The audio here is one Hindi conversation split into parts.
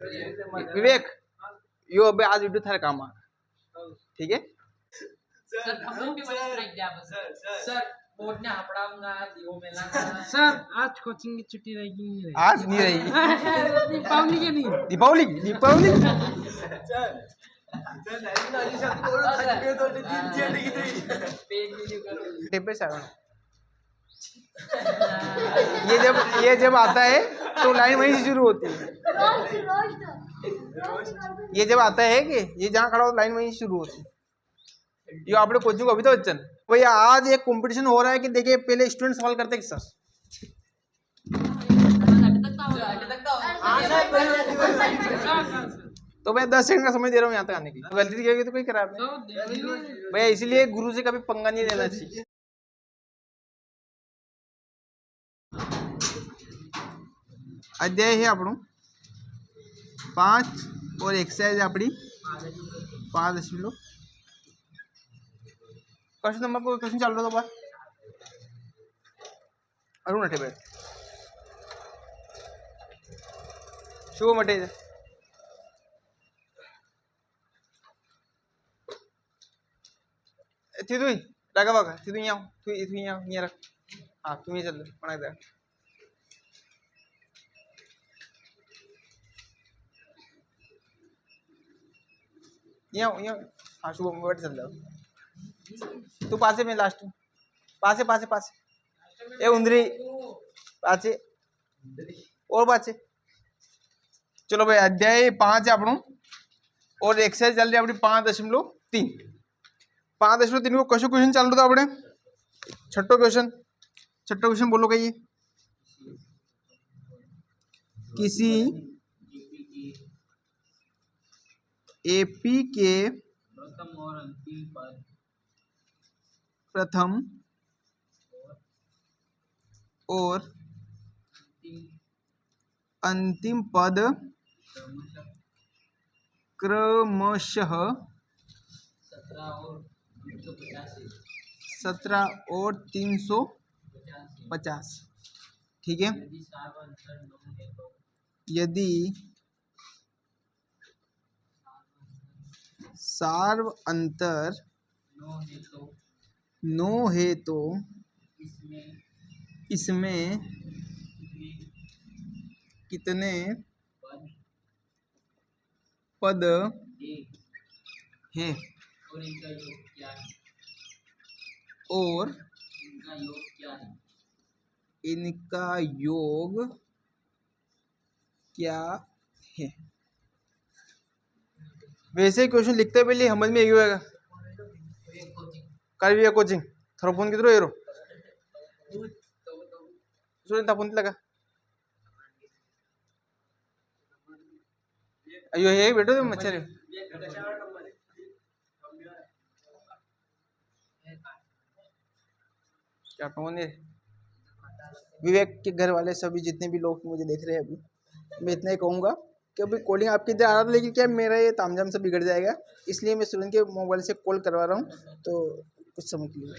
विवेक यो अबे आज वीडियो थारे काम आ ठीक है सर हम लोग भी बड़े स्ट्राइक दिया बस सर बोर्ड ने हपड़ाऊंगा दियो मेला सर आज कोचिंग की छुट्टी रहेगी नहीं रहेगी? आज नहीं रहेगी दीपावली के नहीं दीपावली दीपावली टेप से ये जब आता है तो लाइन वहीं से शुरू होती है ये जब आता है कि ये जहाँ खड़ा हो लाइन वहीं से शुरू होती है ये आपने कोचिंग अमिताभ बच्चन भैया आज एक कंपटीशन हो रहा है कि देखिए पहले स्टूडेंट सवाल करते हैं सर तो मैं 10 सेकंड का समय दे रहा हूँ यहाँ तक आने की गलती की तो कोई खराब है भैया इसलिए गुरु से कभी पंगा नहीं लेना चाहिए अध्याय है આપણું 5 और एक्सरसाइज આપણી 5.0 क्वेश्चन नंबर को क्वेश्चन चालू रहा बार अरुण अठे बैठ शुभ मटे थी तू लगा बघा थी तू यहाँ तू यहाँ रख हाँ तुम्ही चल पण एकदा यहाँ हाँ शुभ बैठ चल जाओ तू पासे में लास्ट पासे पासे पासे ए उंदरी पाचे और पाचे चलो भाई अध्याय 5 है આપણું और एक्सरसाइज चल रही है अपनी 5.3 5.3 को कशो क्वेश्चन चालू था આપણે छठो क्वेश्चन बोलो कहिए किसी एपी के प्रथम और अंतिम पद क्रमशः 17 और 350 ठीक है यदि सार्व अंतर नो है तो इसमें कितने पद हैं और इनका योग क्या है वैसे क्वेश्चन लिखते पहले समझ में होगा कर भी कोचिंग थोड़ा फोन किधर एरो सुन फोन लगा अयो ये बैठो तुम मच्छर क्या कौन है विवेक के घर वाले सभी जितने भी लोग मुझे देख रहे हैं अभी मैं इतना ही कहूँगा कि अभी कॉलिंग आपकी इधर आ रहा था लेकिन क्या मेरा ये तामझाम से बिगड़ जाएगा इसलिए मैं स्टूडेंट के मोबाइल से कॉल करवा रहा हूँ तो कुछ समय के लिए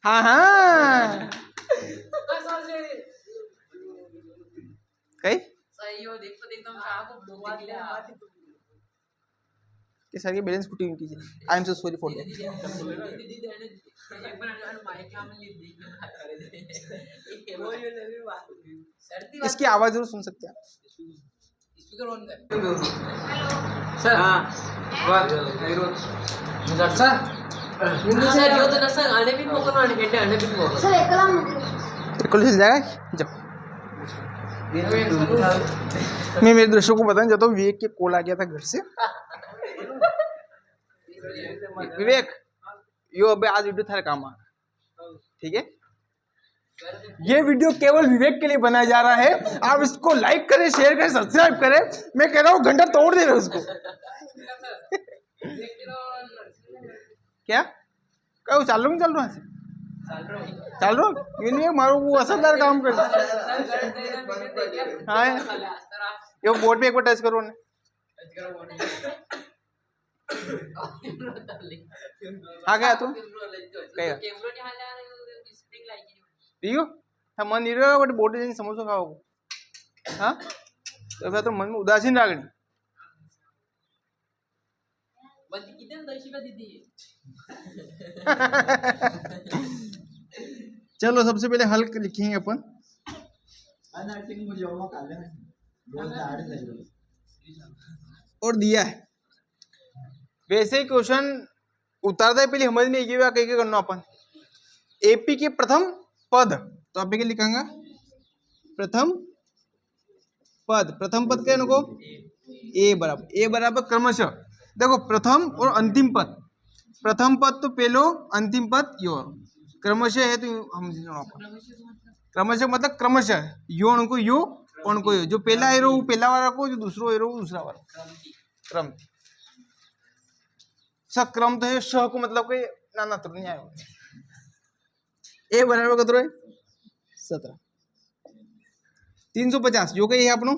हाँ हाँ कहीं कि सर ये बैलेंस कुटी कीजिए I am so sorry for that इसकी आवाज जरूर सुन सकते हैं स्पीकर ऑन कर सर हाँ सर सर यो तो नसा आने भी मोको ना आने आने भी मोको सर एकला बिल्कुल चल जाएगा जाओ मैं मेरे दर्शकों को बताना चाहता हूँ विवेक के कॉल आ गया था घर से विवेक यो अबे आज वीडियो थारे काम आ ठीक है ये वीडियो केवल विवेक के लिए बनाया जा रहा है आप इसको लाइक करें शेयर करें सब्सक्राइब करें मैं कह रहा हूँ घंटा तोड़ दे रहे उसको क्या क्या चल रहा हूँ चल रहा ये नहीं मारो वो असरदार काम कर हाँ ये बोर्ड पे एक बार टच करो ने हाँ क्या तुम क्या रियो हम मन नहीं रहा बट बोर्ड समोसा खाओ हाँ तो मन में उदासीन रागणी। बंदी किती दशी का दीदी चलो सबसे पहले हल लिखेंगे अपन। और दिया है वैसे क्वेश्चन उतारता है, पहले समझ में क्या करना अपन। एपी के प्रथम पद, तो आप क्या लिखेंगे? प्रथम पद। प्रथम पद क्या नको? ए बराबर क्रमशः। देखो प्रथम और अंतिम पद, प्रथम पद तो पहलो, अंतिम पद यो। क्रमशः है तो हम क्रमशः मतलब क्रमशः, यो उनको यो और उनको यो। जो पहला एरो वो पहला वाला को, जो दूसरा एरो वो दूसरा वाला। क्रम सक्रम तो है, श को मतलब कोई नाना तो नहीं आया। ए बराबर कतरो है 17। 350 जो कही है अपनो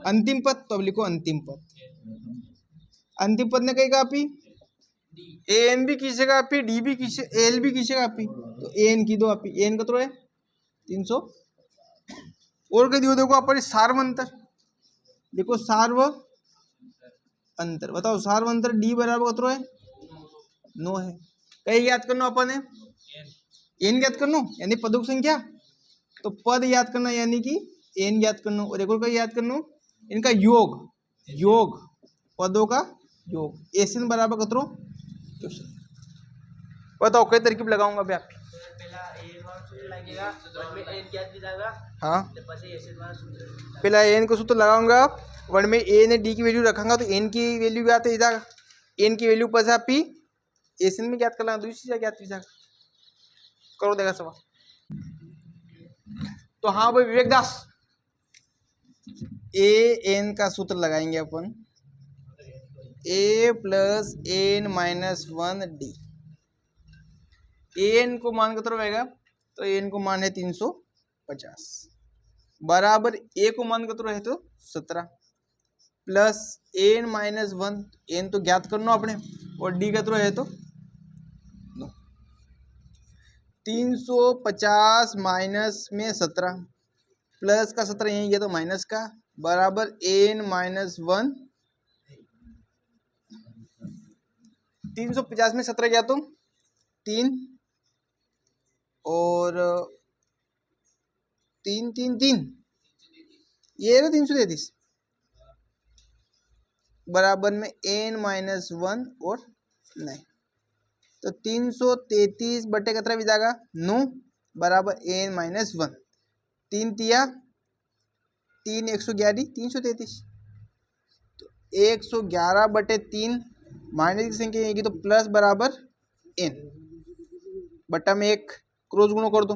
अंतिम पद, तो अब लिखो अंतिम पद। अंतिम पद ने कही का आपी ए एन भी खींचेगा आपी, डी भी खींचे, एल भी खींचेगा आपी, तो ए एन की दो आपी। ए एन कतरो है 300। और कह दियो देखो अपन सार्व अंतर, देखो सार्व अंतर, बताओ सार्व अंतर डी बराबर कतरो है 9 है। कहीं याद करना अपन है एन याद करना, यानी पदों की संख्या। तो पद याद करना यानी कि एन याद करना। और एक और का याद करना इनका योग, योग पदों का योग। एन बराबर कतरो। बताओ कई तरकीब लगाऊंगा अभी आप। हाँ पहला एन को सूत्र लगाऊंगा, वन में ए ने डी की वैल्यू रखूंगा तो एन की वैल्यू क्या आती है? एन की वैल्यू पर पी एन में ज्ञात कर लेंगे, दूसरी चीज ज्ञात कीजिएगा, करो देगा सवाल। तो हाँ भाई विवेक दास, ए एन का सूत्र लगाएंगे अपन, a plus n minus 1 d. N को मान कितना रहेगा? तो एन को मान है 350 बराबर ए को मान कितना है तो 17 प्लस एन माइनस 1। एन तो ज्ञात करना अपने, और डी कितना है तो 350 माइनस में 17 प्लस का 17 यही गया तो माइनस का, बराबर एन माइनस 1। 350 में 17 गया तो 3 और 3 3 3 ये 333 बराबर में एन माइनस 1 और 9। तो 333 बटे कतरा भी जाएगा 9 बराबर एन माइनस 1। 3 तिया 3 111 333। तो 111 बटे 3 माइनस की संख्या आएगी तो प्लस बराबर एन, बटा में 1 क्रॉस गुणो कर दो।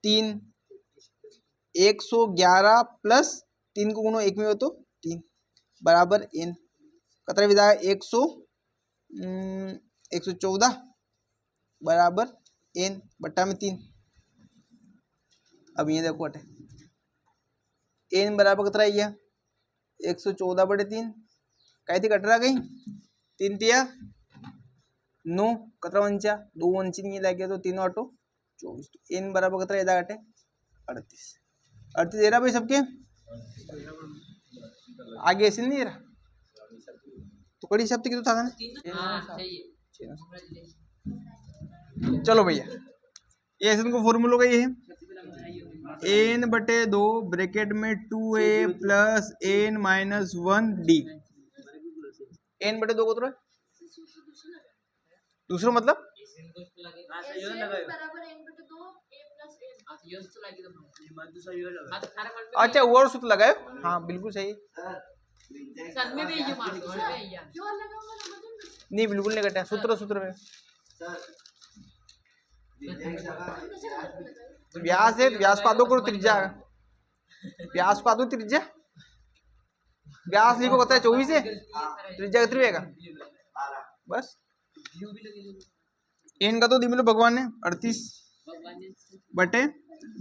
3 111 प्लस 3 को गुणो 1 में हो तो 3 बराबर एन। कतरा भी जाएगा 114 बराबर एन बट्टा में 3। अब ये देखो अटे एन बराबर कतरा गया 114 बटे 3 कहीं थी कट रहा कहीं 3 तिया 9 कतरा वंचा 2 वंची नहीं लग गया तो 3 ऑटो 24। तो एन बराबर कतरा इधर अटे 38। 38 दे रहा भाई सबके आगे ऐसे नहीं दे रहा तो कड़ी शब्द की तो था ना। हाँ सही है। चलो भैया ये ऐसे को फॉर्मूला का ये है एन बटे 2 ब्रैकेट में 2a plus n minus 1 d. N बटे 2 को तो दूसरा मतलब अच्छा और सूत्र लगाए। हाँ बिल्कुल सही नहीं बिल्कुल नहीं कटा सूत्र सूत्र में व्यास है व्यास को आदो करो त्रिज्या व्यास को आदो त्रिज्या व्यास लिखो कहता है 24 है त्रिज्या कितनी रहेगा बस। एन का तो दी मिलो भगवान ने 38 बटे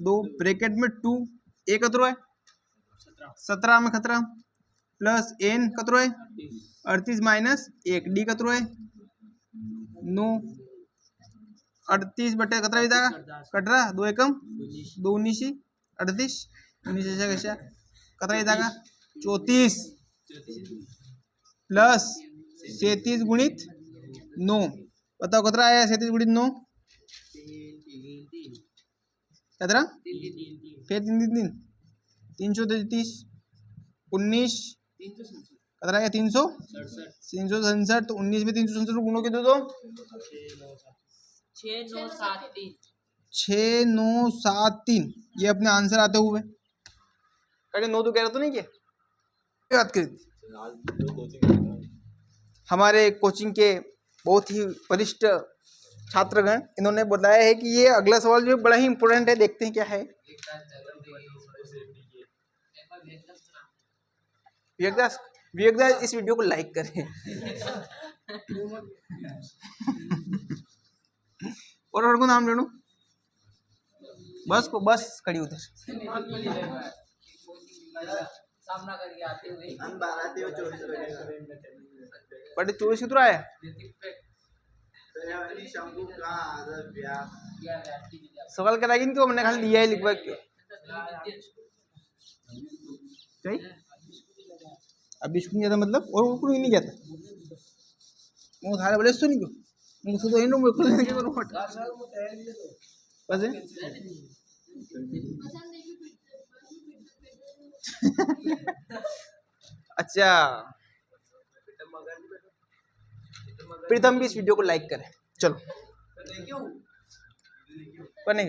2 ब्रैकेट में 2 ए कतरो है 17 में खतरा प्लस एन कतरो है 38 माइनस 1 डी कतरो है 9 38 बटे कतरा विधा कट रहा 2 एकम 2 19 38 19 कशा कितना येता 34 प्लस 37 गुणित 9 बताओ कितना आया 37 गुणित 9 कितना फिर 333 19 कितना आया 367 तो 19 में 367 गुणों के दो 6973 ये अपने आंसर आते हुए कड़े 9 तो कह रहा तो नहीं क्या बात करी हमारे कोचिंग के बहुत ही वरिष्ठ छात्रगण इन्होंने बताया है कि ये अगला सवाल जो बड़ा ही इंपॉर्टेंट है देखते हैं क्या है विवेकदास इस वीडियो को लाइक करें और को नाम ले लो बस को बस खड़ी उधर सामना करके आते हुए बट 24 कितना आया सवाल कराएगी इनको मैंने खाली दिया है लिखवा के सही अभी स्कूल नहीं जाता मतलब और वो नहीं जाता मैं उधारे बोले सो नहीं क्यों मुझसे तो इन लोग को लेने के करो फट बस अच्छा प्रीतम भी इस वीडियो को लाइक करें चलो बने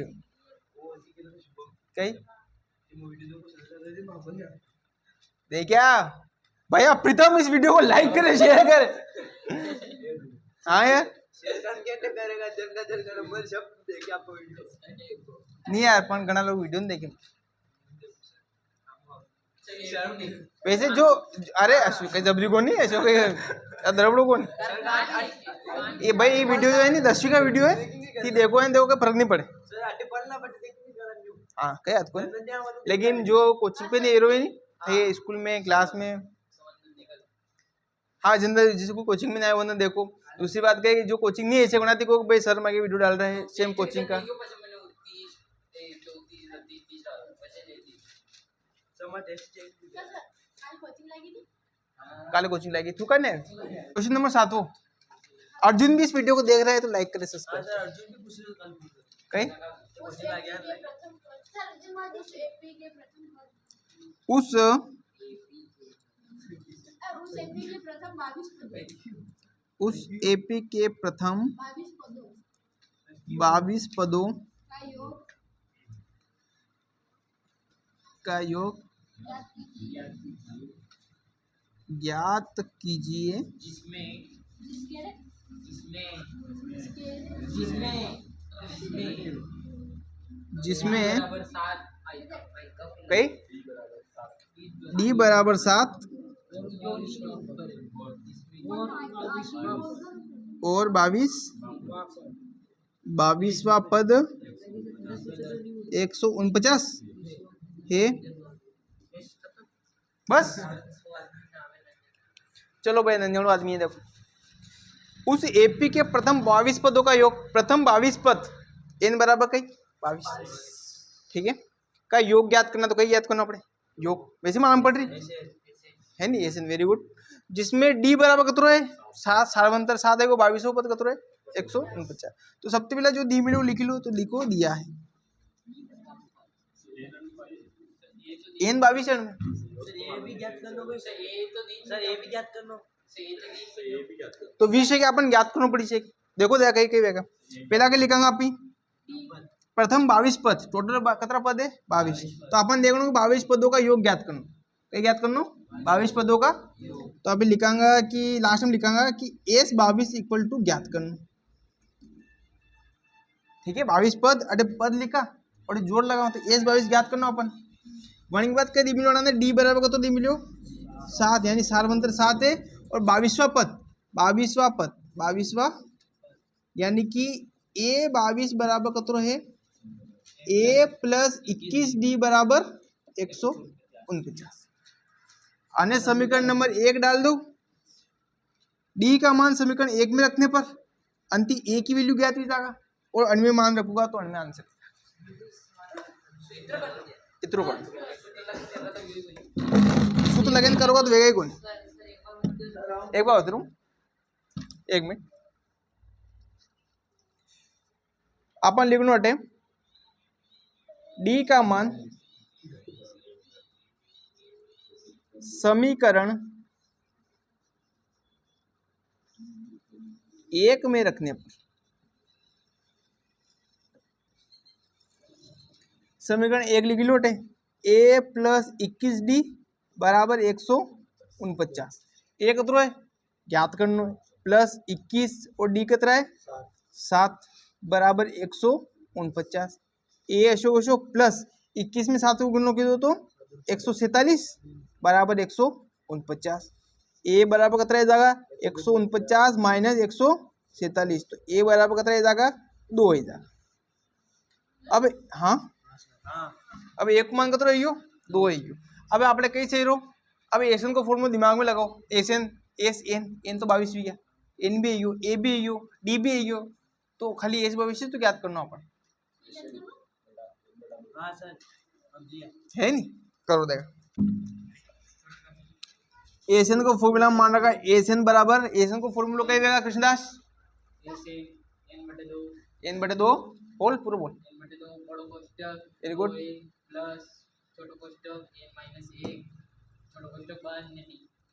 कहीं देखिया भैया प्रीतम इस वीडियो को लाइक करे शेयर करे हाँ यार नहीं यार पण घना लोग वीडियो नहीं देखे वैसे जो अरे अशोक कहीं जबरी को नहीं अशोक दरबड़ो को नहीं ये भाई ये वीडियो जो है नहीं 10वीं का वीडियो है कि देखो है देखो फर्क नहीं पड़े हाँ कहीं याद को लेकिन जो कोचिंग पे नहीं हीरोइन थे स्कूल में क्लास में हाँ जिंदा जिसको कोचिंग में नहीं आया वो ना देखो दूसरी बात क्या है जो कोचिंग नहीं है ऐसे बनाती को भाई सर मैं वीडियो डाल रहे हैं सेम कोचिंग का काले कोचिंग लाएगी तू करने क्वेश्चन नंबर 7 अर्जुन भी इस वीडियो को देख रहा है तो लाइक करे सब्सक्राइब कहीं उस एपी के प्रथम 22 पदों का योग ज्ञात कीजिए जिसमें कई डी बराबर 7 और 22वां पद 149 है बस चलो भाई नंजन आदमी है देखो उस एपी के प्रथम 22 पदों का योग प्रथम 22 पद n बराबर कई 22 ठीक है का योग ज्ञात करना तो कई याद करना पड़े योग वैसे मालूम पड़ रही है नहीं ऐसे वेरी गुड जिसमें डी बराबर कतरो है 7 सार्वंतर 7 है वो 22वां पद कतरो है 149 तो सबसे पहले जो दी मिले वो लिख लो तो लिखो दिया है n 22 है तो विषय के अपन ज्ञात करना पड़ी देखो देखा कहीं कहीं वेगा पहला के लिखांगा आप प्रथम 22 पद टोटल कितना पद है 22 तो अपन देखना 22 पदों का योग ज्ञात करना क्या ज्ञात करना 22 पदों का तो अभी लिखांगा कि लास्ट में लिखांगा कि एस 22 इक्वल टू ज्ञात करना ठीक है 22 पद अरे पद लिखा और जोड़ लगा तो एस 22 ज्ञात करना अपन वन के बाद क्या दी मिलो डी बराबर का तो दी मिलो 7 यानी सार्वंतर 7 है और 22वां पद यानी कि ए 22 बराबर कतरो है ए प्लस 21 डी बराबर 149 अन्य समीकरण नंबर 1 डाल दो डी का मान समीकरण 1 में रखने पर अंति ए की वैल्यू ज्ञात हो जाएगा और अन्य मान रखूंगा तो अन्य आंसर इतरू कर सूत्र लगेन करोगा तो वेगा ही कोणी एक बार उतरू एक मिनिट आपण लिखून वाटे डी का मान समीकरण 1 में रखने पर समीकरण 1 लिख लो ए प्लस 21d बराबर 149 ए कतरो है ज्ञात करना है प्लस 21 और डी कतरा है 7 बराबर 149 ए अशोक प्लस 21 में 7 को गुणो की दो तो 147 बराबर 149 ए बराबर कतरा जाएगा 149 माइनस 147 तो ए बराबर कतरा जाएगा 2 ही जाएगा। अब हाँ अब एक मान कतरा रही हो 2 ही हो। अब आपने कई सही रहो अब एस एन को फॉर्मूला दिमाग में लगाओ एस एन एन तो 22 भी गया एन भी हो ए भी हो डी भी हो तो खाली एस भविष्य तो याद करना अपन है नहीं करो देगा एस एन को फॉर्मूला मान रखा एस एन बराबर एस एन को फॉर्मूला कही देगा कृष्णदास n/2 बोल पूरा बोल very good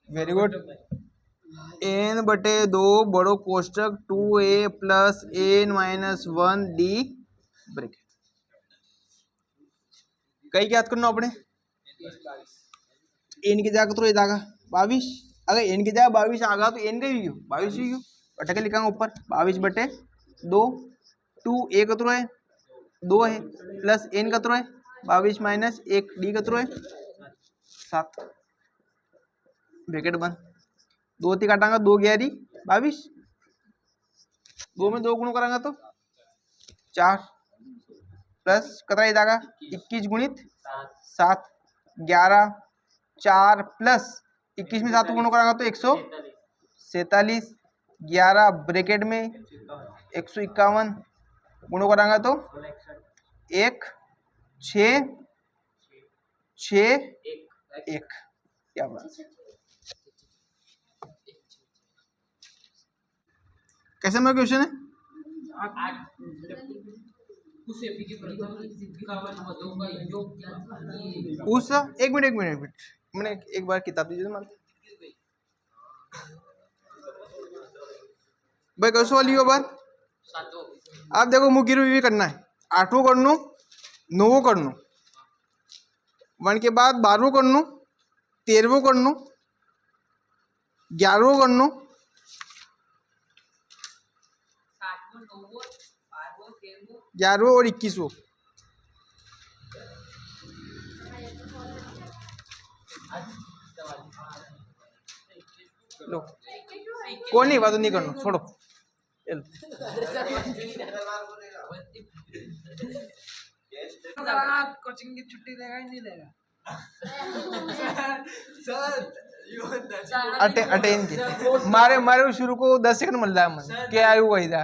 very good n/2 बड़ो कोष्टक 2a plus n-1 D bracket कई याद करना अपने एन की जगह तो ये जाएगा 22 अगर एन की जगह 22 आ गया तो एन का ही 22 ही बटे के लिखा ऊपर 22/2 2 ए कतरो है 2 है प्लस एन कतरो है 22 माइनस 1 डी कतरो है 7 ब्रैकेट बंद 2 ती काटांगा 2 11 22 2 में 2 गुणों करांगा तो 4 प्लस कतरा ही जाएगा 21 गुणित 7 11 4 प्लस 21 में 7 गुणों करांगा तो 147 11 ब्रैकेट में 151 गुणों करांगा तो 1 6 6 1 क्या बात कैसे मेरा क्वेश्चन है उस एक मिनट मैंने एक बार किताब दीजिए मान भाई कैसे वाली हो बार आप देखो मुख्य रिव्यू करना है 8वां कर लो 9वां कर लो 1 के बाद 12वां कर लो 13वां कर लो 11वां कर लो 11वां और 21वां लो कोई नहीं बात नहीं करना छोड़ो कोचिंग की छुट्टी लेगा ही नहीं लेगा अटेन की मारे शुरू को 10 सेकंड मिल रहा है मन क्या आयु वही था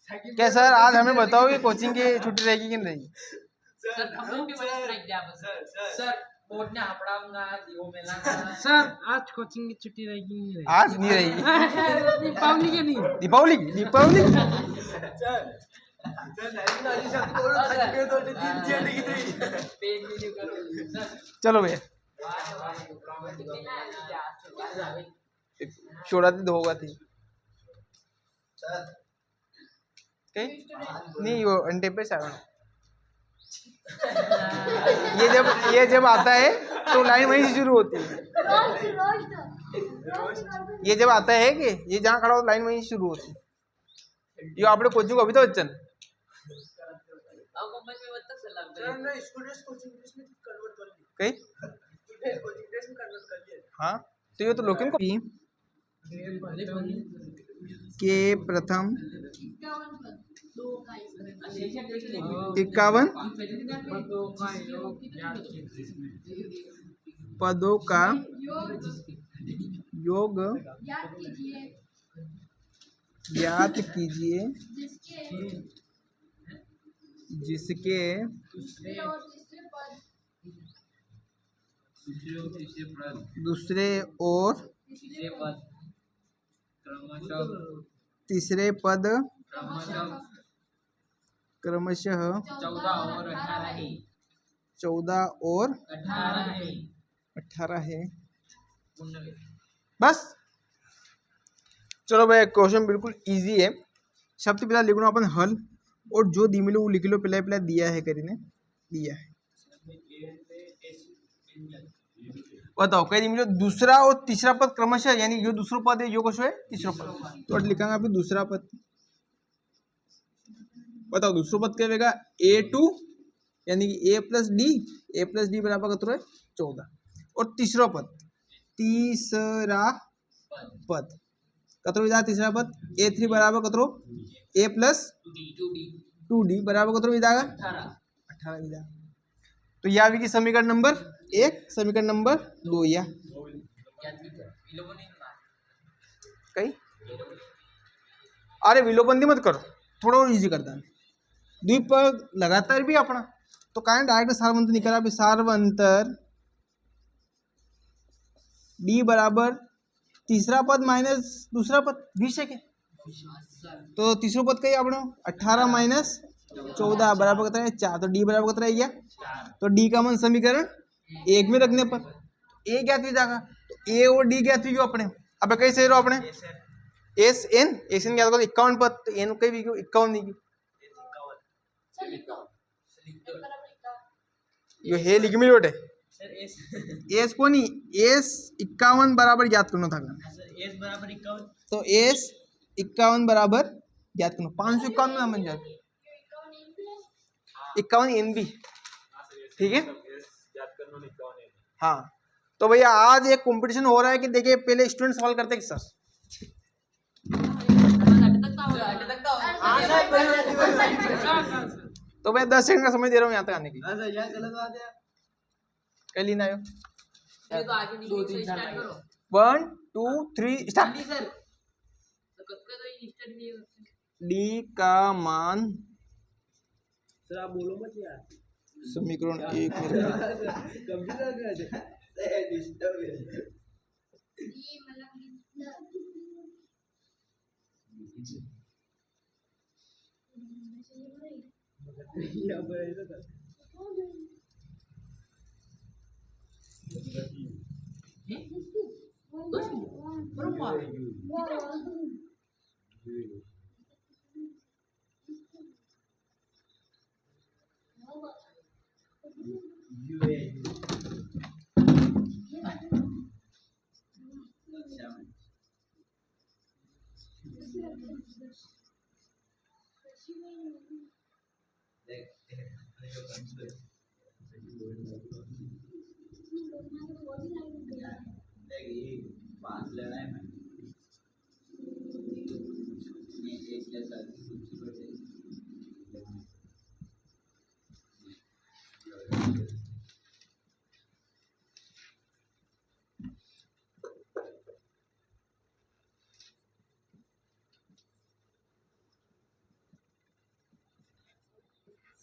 क्या सर आज हमें बताओ कि कोचिंग की छुट्टी रहेगी कि नहीं सर आज कोचिंग की छुट्टी रहेगी नहीं रहेगी आज नहीं रहेगी दीपावली के नहीं दीपावली चलो भैया छोड़ा थी होगा थी नहीं वो अंडे पे सारा ये जब आता है तो लाइन वहीं से शुरू होती है ये जब आता है कि ये जहाँ खड़ा हो लाइन वहीं से शुरू होती है ये आपने कोचिंग अभी तो बच्चन कहीं हाँ तो ये तो लोकिन को के प्रथम 51 पदों का योग ज्ञात कीजिए जिसके दूसरे और तीसरे पद क्रमशः 14 और 18 है। बस चलो भाई, क्वेश्चन बिल्कुल इजी है। सबसे पहला लिखना अपन हल, और जो दी मिलो वो लिख लो। पहले पहले दिया है करीने, दिया है। बताओ कहीं दी मिलो दूसरा और तीसरा पद क्रमशः, यानी जो दूसरा पद है यो क्वेश्चन है तीसरा पद, तो लिखांगे अभी दूसरा पद। बताओ दूसरा पद क्या रहेगा, A2 यानी कि A plus D, A plus D बराबर कतरो है 14। और तीसरा पद कतरो विधा तीसरा पद A3 बराबर कतरो A प्लस 2D बराबर कतरो विधा 18 विधा। तो यह आवेगी समीकरण नंबर 1, समीकरण नंबर 2। या कहीं अरे विलोपन मत करो, थोड़ा और इजी करता है। द्विपद लगातार भी अपना तो काय डायरेक्ट सार्वंतर निकला भी, सार्वंतर D बराबर तीसरा पद माइनस दूसरा पद 20 है क्या, तो तीसरा पद कहीं अपना 18 माइनस 14 बराबर कितना है 4, तो D बराबर कितना है गया, तो D का मान समीकरण 1 में रखने पर A ज्ञात हो जाएगा। तो A और D ज्ञात हो अपने। अब कैसे रहो अपने एस एन ज्ञात करो 51 पद, तो एन कहीं भी 51 नहीं यो है लिख मिलोट है एस को नहीं, एस 51 बराबर ज्ञात करना था। एस बराबर 51, तो एस 51 बराबर ज्ञात करना, 551 में बन जाता 51 एन बी, ठीक है। हाँ तो भैया आज एक कंपटीशन हो रहा है कि देखिए पहले स्टूडेंट सवाल करते हैं कि सर, तो मैं 10 सेकंड का समय दे रहा हूँ यहाँ तक आने की। कल ही ना आयो, 1 2 3 स्टार्ट। डी का मान समीकरण 1 में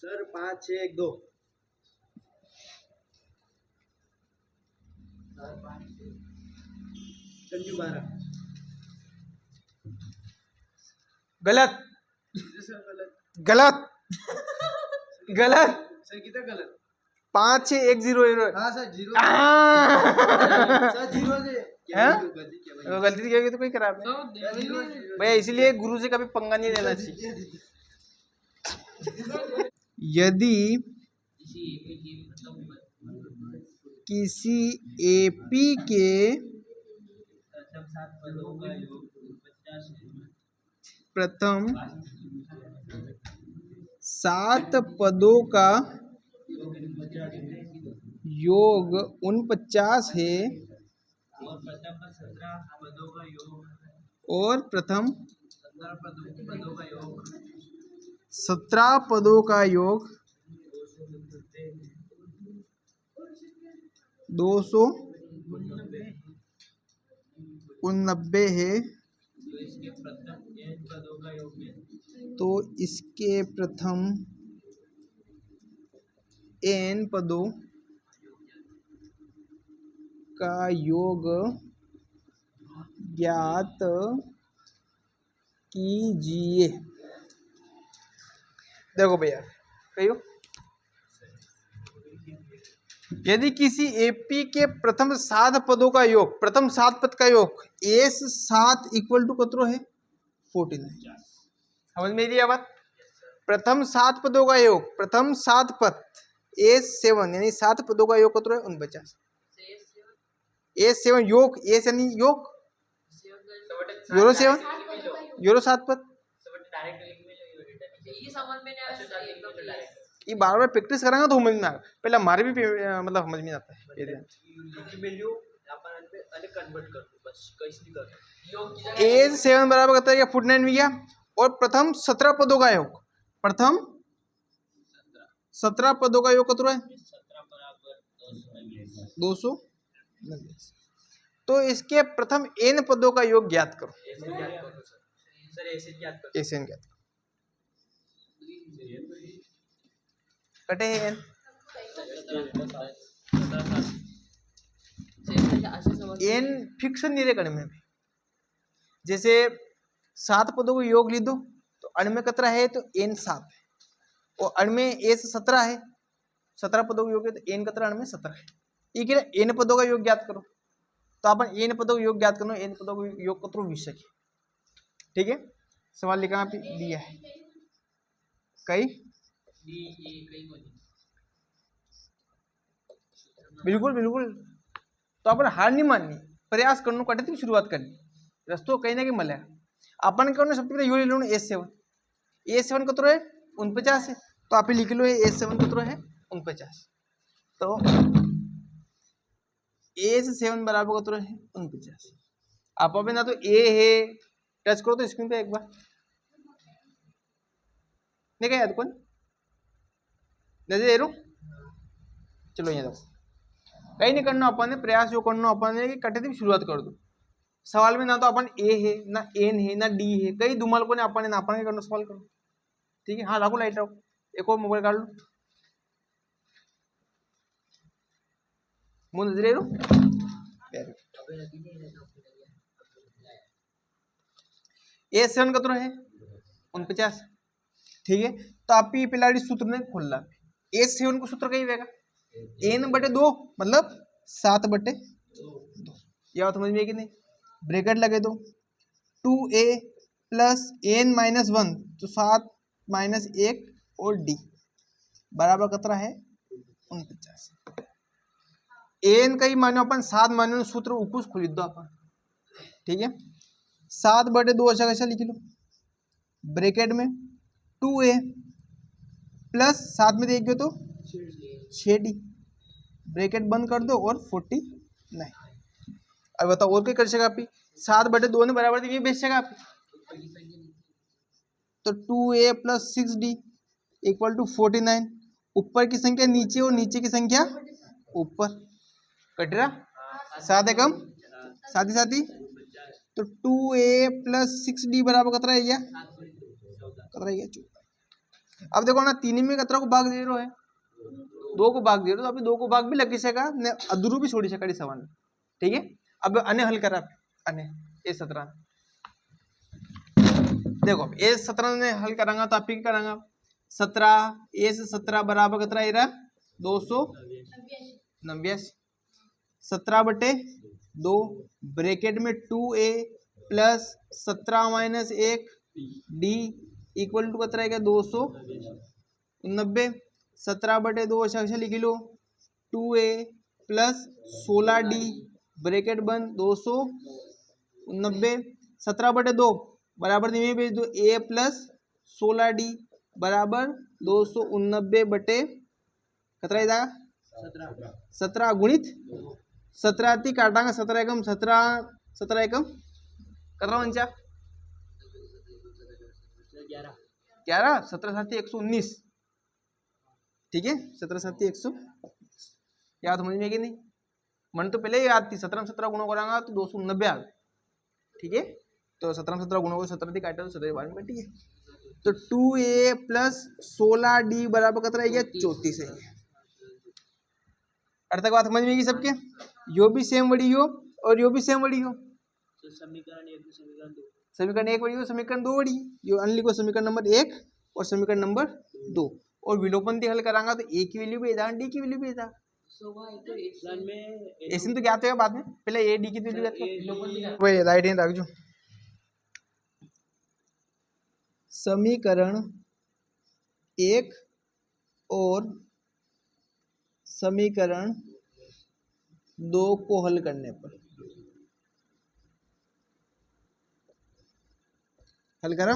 सर 5 6 1 2 संजू 12 गलत गलत गलत सर कितना गलत 5 6 1 0 हाँ सर 0 सर 0 से हैं? गलती क्या भाई, गलती की होगी तो कोई खराब है भैया, इसलिए गुरु से कभी पंगा नहीं लेना चाहिए। यदि किसी एपी के प्रथम 7 पदों का योग 49 है और प्रथम 17 पदों का योग 289 है, तो इसके प्रथम n पदों का योग ज्ञात कीजिए। देखो भैया, कहियो यदि किसी एपी के प्रथम 7 पदों का योग, प्रथम 7 पद का योग एस 7 इक्वल टू कतरो है 49। समझ में रही है बात? प्रथम 7 पदों का योग, प्रथम 7 पद एस 7 यानी 7 पदों का योग कतरो है 49। एस 7 योग, एस यानी योग, यूरो 7 यूरो 7 पद। ये बार बार प्रैक्टिस करेंगे तो समझ में आएगा। पहले हमारे भी मतलब समझ में आता है ये ध्यान। एज 7 बराबर करता है क्या 49 में गया, और प्रथम 17 पदों का योग, प्रथम 17 पदों का योग कितना है 290। तो इसके प्रथम n पदों का योग ज्ञात करो। एन ज्ञात कटे है n, n फिक्स नहीं रहे में। जैसे 7 पदों को योग ली दो तो अण में कतरा है तो n 7 है, और अण में a से 17 है, 17 पदों का योग है तो n कतरा अण में 17 है। ये कह रहे n पदों का योग ज्ञात करो, तो अपन n पदों का योग ज्ञात करना, n पदों का योग कतरो 20 है। ठीक है, सवाल लिखा यहाँ पे दिया है कई, बिल्कुल बिल्कुल। तो अपन हार नहीं माननी, प्रयास करना, कटे थी शुरुआत करनी, रस्तो कहीं ना कहीं मिले। अपन क्या सबसे पहले यो ले लो A7 कतरो है 49 है, तो आप ही लिख लो A7 कतरो है 49। तो A7 बराबर कतरो है 49। आप ना तो A है, टच करो तो स्क्रीन पे एक बार नहीं क्या याद कौन नजर दे रो। चलो यहाँ देखो, कहीं नहीं करना अपन ने, प्रयास जो करना अपन ने कि कटे थी शुरुआत कर दो। सवाल में ना तो अपन ए है ना एन है ना डी है, कई दुमाल को ने अपन ने ना अपन करना सवाल करो। ठीक है, हाँ रखो लाइट रखो, एक और मोबाइल काट लो, मुंह नजरे रो। A7 कतरो है 49। ठीक है, तो आप ही पिलाड़ी सूत्र ने खोल ला। A7 को सूत्र कही रहेगा n/2 मतलब 7/2। यह समझ में कि नहीं, ब्रैकेट लगे दो 2a प्लस n माइनस 1 तो 7 माइनस 1 और d बराबर कतरा है 49। n का ही मानो अपन 7 मानो सूत्र उपस खुली दो अपन। ठीक है, 7/2 अच्छा कैसा लिख लो, ब्रैकेट में 2a प्लस 7 में देखिए तो 6d, ब्रैकेट बंद कर दो और 49। अब बताओ और क्या कर सका आप, 7/2 ने बराबर ये बेच सका आप, तो 2a plus 6d equal to 49। ऊपर की संख्या नीचे और नीचे की संख्या ऊपर, कट रहा 7 एकम साथ ही तो 2a प्लस 6d बराबर कतरा है गया, कतरा है गया। अब देखो ना, 3 में कतरा को भाग दे रहे है, 2 को भाग दे रहे हो, तो अभी 2 को भाग भी लग सका ने अधूरू भी छोड़ी सका सवाल। ठीक है, अब अने हल करा, अने A17 देखो A17 ने हल करांगा तो आप ही करांगा 17 A से 17 बराबर कतरा है 289। 17/2 ब्रैकेट में 2a plus 17 minus 1 d equal to कतरा है 290। 17/2 अच्छा लिख लो 2a प्लस 16d ब्रैकेट बंद 290। 17/2 बराबर में भेज दो a प्लस 16d बराबर 290 कतरा 17 गुणित 17 थी काटांगा 17 एकम 17 एकम कतरा 11 17 साथी 119। ठीक है, 17 साथी 119 याद समझ में कि नहीं, मन तो पहले ही याद थी 17 में 17 गुणों करांगा तो 290 आ गए। ठीक है, तो 17 में 17 गुणों को 17 थी काटा तो 17 बार में कटी है, तो 2a प्लस 16d बराबर कतरा है 34 है। अर्थ तक बात समझ में आएगी सबके। यो भी सेम वड़ी हो और यो भी सेम वड़ी हो। समीकरण 1 समीकरण 2 समीकरण 1 वड़ी हो, समीकरण 2 वड़ी। यो अन्य लिखो समीकरण नंबर 1 और समीकरण नंबर 2। और विलोपन हल करांगा तो ए की वैल्यू भी इधर, डी की वैल्यू भी इधर। ऐसे तो ज्ञात होगा बाद में, पहले ए डी की वैल्यू ज्ञात करो। वही राइट हैंड रख जो। समीकरण 1 और समीकरण 2 को हल करने पर हल करा।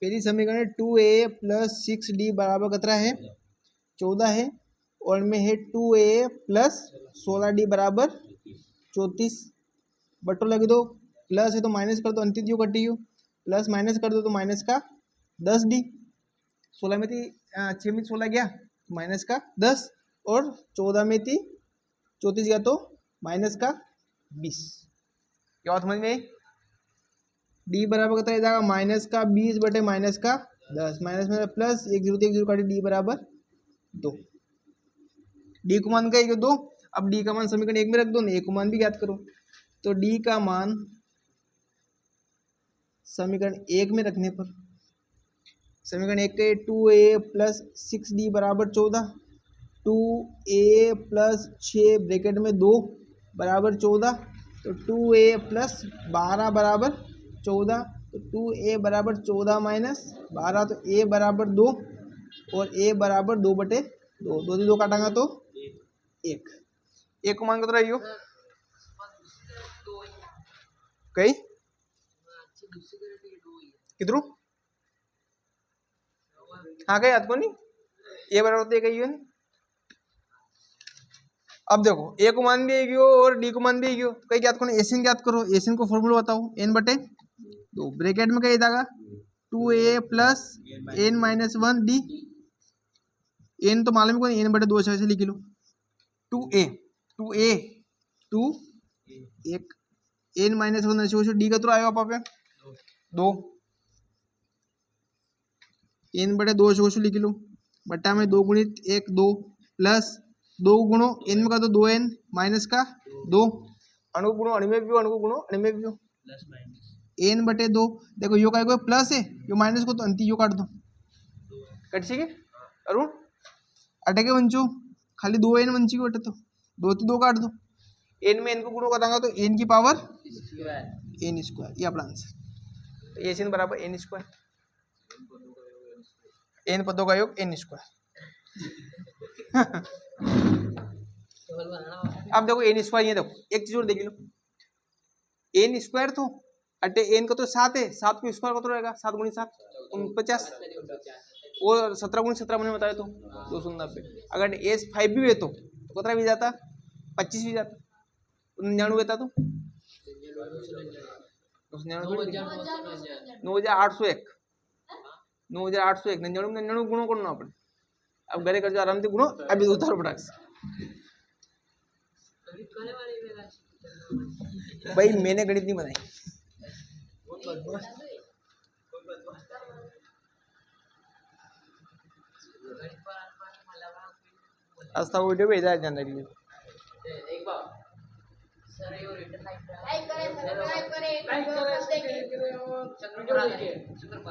पहली समीकरण 2a + 6d बराबर कितना है 14 है, और में है 2a + 16d बराबर 34। बटो लग दो, प्लस है तो माइनस कर दो, अंतिम यू कटी यू, प्लस माइनस कर दो तो माइनस का 10d। 16 में थी 6 में 16 गया माइनस का 10, और 14 में थी 34 गया तो माइनस का 20। क्या बात समझ में आई? डी बराबर कितना आ जाएगा माइनस का 20 बटे माइनस का 10, माइनस में प्लस 1 0 1 0 काटे, डी बराबर 2। डी को मान का 2। अब डी का मान समीकरण 1 में रख दो, ए को मान भी ज्ञात करो। तो डी का मान समीकरण 1 में रखने पर समीकरण 1 के 2a + 6d बराबर 14, 2a + 6 ब्रैकेट में 2 बराबर 14, तो 2a + 12 बराबर 14, तो 2a बराबर 14 माइनस 12, तो a बराबर 2 और a बराबर 2 बटे 2, 2 से 2 काटांगा तो 1। एक को मान कितना रही हो कई कितरू हाँ कहीं याद को नहीं, ए बराबर होते कही है। अब देखो ए को मान भी आएगी और डी को मान भी आएगी, कहीं याद करो, एसिन याद करो। एसिन को फॉर्मूला बताओ, n बटे 2 ब्रैकेट में कही जाएगा 2a + n - 1 d। n तो मालूम को नहीं, n बटे 2 से लिख लो। 2a 1 n - 1 ऐसे डी का तो आएगा पापा 2, n बटे 2 से लिख लो, बट्टा में 2 गुणित 1 2 प्लस 2 गुणो n में कर दो 2n माइनस का 2, अणु गुणो अणु में भी, अणु गुणो अणु में भी प्लस माइनस n बटे 2। देखो यो का प्लस है, यो माइनस को तो अंति यो काट दो, कट ठीक है अरुण अटके वंचो खाली 2n वंची को अटे तो 2 तो 2 काट दो, n में n को गुणो करांगा तो n की पावर n स्क्वायर, ये अपना आंसर। ये n बराबर n स्क्वायर, n पदों का योग n स्क्वायर। अब देखो n स्क्वायर, ये देखो एक चीज और देख लो, n स्क्वायर तो अटे n का तो 7 है, 7 को स्क्वायर कतो रहेगा 7 गुणित 7 49, और 17 गुणित 17 मैंने बताया तो 290। अगर एस 5 भी है तो कितना भी जाता 25 भी जाता, 99 होता तो 9801 99 गुणों करना अपन। अब घरे कर जो आराम से गुणो, अभी उतारो फटाक से। भाई मैंने गणित नहीं बनाई। आज था वीडियो भेजा है जानने के लिए। एक बार सर ये रिटर्न लाइक लाइक करें, सब्सक्राइब करें, चक्र पर आ गए, चक्र पर